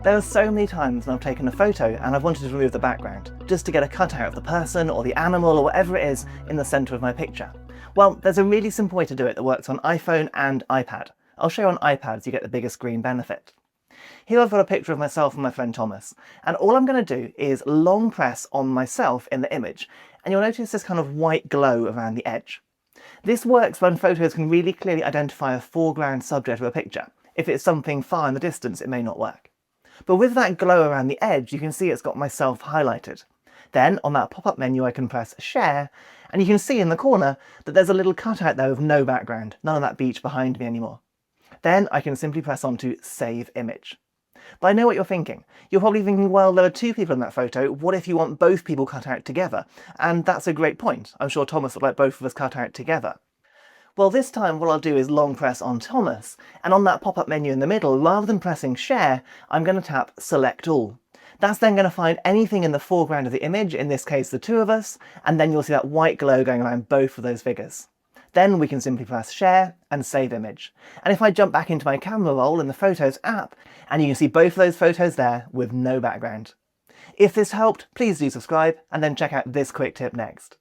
There are so many times when I've taken a photo and I've wanted to remove the background, just to get a cutout of the person or the animal or whatever it is in the centre of my picture. Well, there's a really simple way to do it that works on iPhone and iPad. I'll show you on iPad so you get the biggest screen benefit. Here I've got a picture of myself and my friend Thomas, and all I'm going to do is long press on myself in the image, and you'll notice this kind of white glow around the edge. This works when photos can really clearly identify a foreground subject of a picture. If it's something far in the distance, it may not work. But with that glow around the edge, you can see it's got myself highlighted. Then on that pop-up menu I can press Share, and you can see in the corner that there's a little cutout there with no background, none of that beach behind me anymore. Then I can simply press on to Save Image. But I know what you're thinking. You're probably thinking, well, there are two people in that photo, what if you want both people cut out together? And that's a great point. I'm sure Thomas would like both of us cut out together. Well, this time what I'll do is long press on Thomas, and on that pop-up menu in the middle, rather than pressing Share, I'm going to tap Select All. That's then going to find anything in the foreground of the image, in this case the two of us, and then you'll see that white glow going around both of those figures. Then we can simply press Share and Save Image. And if I jump back into my camera roll in the Photos app, and you can see both of those photos there with no background. If this helped, please do subscribe, and then check out this quick tip next.